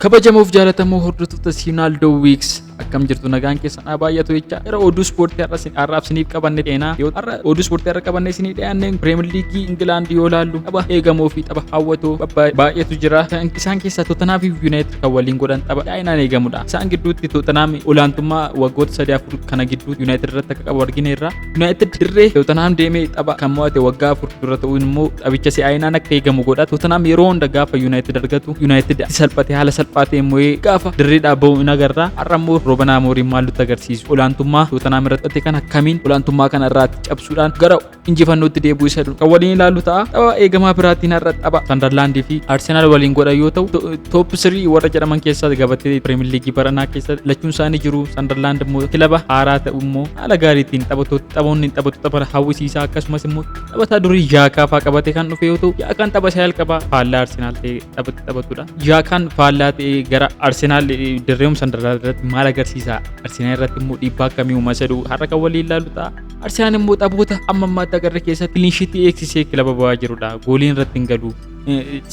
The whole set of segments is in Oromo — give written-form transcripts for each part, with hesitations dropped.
Kabajamoo fi jaalatamuu hordoftoota Ronaldo Weeks akkam jirtu nagaan keessan baay'atu jecha yeroo oduu ispoortii har'aaf isiniif qabanne dheenaa yoo har'a oduu ispoortii har'a qabanne isinii dhiyaanne Premier League England yoo laallu tapha eegamoo fi tapha hawwatoo baay'eetu jira. Isaan keessaa Tottenham fi United kan waliin godhan tapha baay'inaan eegamudha. Isaan gidduutti Tottenham olaantummaa waggoota 3-4 kana gidduu United irratti akka qabu argineerra. United dirree Tottenham deemee tapha kan mo'ate waggaa 4 dura ta'uun immoo taphicha si'aayinaan akka eegamu godha. Tottenham yeroo hunda gaafa United argatu United salphatee haala salphaatee immoo gaafa dirreedhaa ba'u hin agarra. Har'a immoo Ruben Amorim maal nutti agarsiisu olaantummaa Tottenham irratti kan akkamiin olaantummaa kana irratti cabsuudhaan gara injifannootti deebi'uu isa kan waliin ilaallu ta'a. Tapha eegamaa biraatiin har'a tapha Sunderland fi Arsenal waliin godha yoo ta'u top 3 warra jedhaman keessaa gabatee Premier League baranaa keessa lachuun isaanii jiru. Sunderland immoo kilaba haaraa ta'u immoo haala gaariitiin taphoonni tapha hawwisiisaa akkasumas immoo taphataa durii Jaakaa fa'aa qabatee kan dhufe yoo ta'u Jaakaan tapha isaa jalqabaa faallaa Arsenal ta'ee taphatudha. Jaakaan faallaa ta'ee gara Arsenal dirreewum Sunderland irratti maal agarsiisa? Arsenal irratti immoo dhiibbaa akkamii uumaa jedhu har'a kan waliin ilaallu ta'a. Arsenal immoo taphoota amma ammaatti agarre keessatti clean sheet eegsisee kilaba ba'aa jirudha. Gooliin irratti hin galu.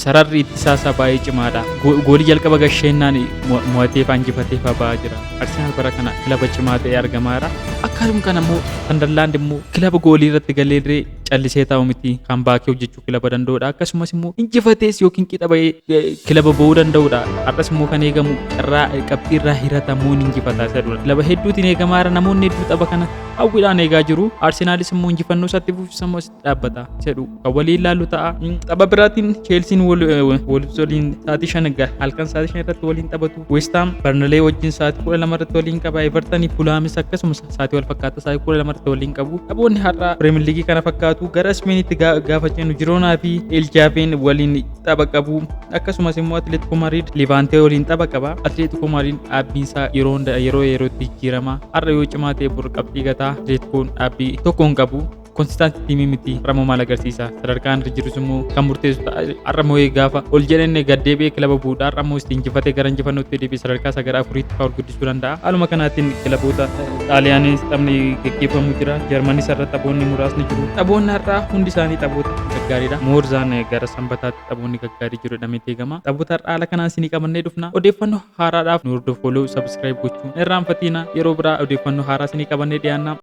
Sararri ittisaa isaa baay'ee cimaadha. Goolii jalqaba gasheenaan mo'atee fi injifatee ba'aa jira. Arsenal bara kana kilaba cimaa ta'ee argamaa jira. Akkasuma kana immoo Sunderland immoo kilaba goolii irratti galee callisee taa'u miti kan baakee hojjechuu kilaba danda'udha. Akkasumas immoo injifatees yookiin qixa ba'ee kilaba ba'uu danda'udha. Har'as immoo kan eegamu qabxii irraa hiratamuun injifataa isa dura. Kilaba hedduutiin eegamaa jira. Namoonni hedduu tapha kana hawwiidhaan eegaa jiru. Arsenaalis immoo injifannoo isaatti fuufisamoo dhaabbata jedhu kan waliin ilaallu ta'a. Tapha biraatiin Chelsea Wolves waliin sa'aatii 5 halkan sa'aatii 5 irratti waliin taphatu. West Ham Burnley wajjin sa'aatii 12 irratti waliin qaba. Everton Fulhamis akkasumas sa'aatii wal fakkaata sa'aatii 12 irratti waliin qabu. Taphoonni har'a Premier League kana fakkaatu gara Spainitti gaafa ceenu Girona fi El Javen waliin tapha qabu. Akkasumas immoo Atletico Madrid Levante waliin tapha qaba. Atletico Madrid dhaabbiin isaa yerootti jijjiirama. Har'a yoo cimaa ta'e bor qabxii gataa. Atleticoon dhaabbii tokko hin qabu. Konsistaantii tiimii miti ramoo maal agarsiisa sadarkaan irra jirus immoo kan murteessu har'a moo gaafa ol jedhenne gaddeebi'ee kilaba buudhaa har'a moo itti injifatee gara injifannootti deebi'ee sadarkaa isaa gara afuriitti fa'aa guddisuu danda'a. Haaluma kanaatiin kilaboota Xaaliyaanis taphni gaggeeffamu jira. Jarmanis irra taphoonni muraasni jiru. Taphoonni har'aa hundi isaanii taphoota gaggaariidha. Moorzaan gara sanbataatti taphoonni gaggaarii jiru jedhamee eegama. Taphoota har'aa haala kanaan isinii qabannee dhufna. Odeeffannoo haaraadhaaf nu hordofuu, subscribe gochuun irraanfatina. Yeroo biraa odeeffannoo haaraa isinii qabannee dhiyaanna.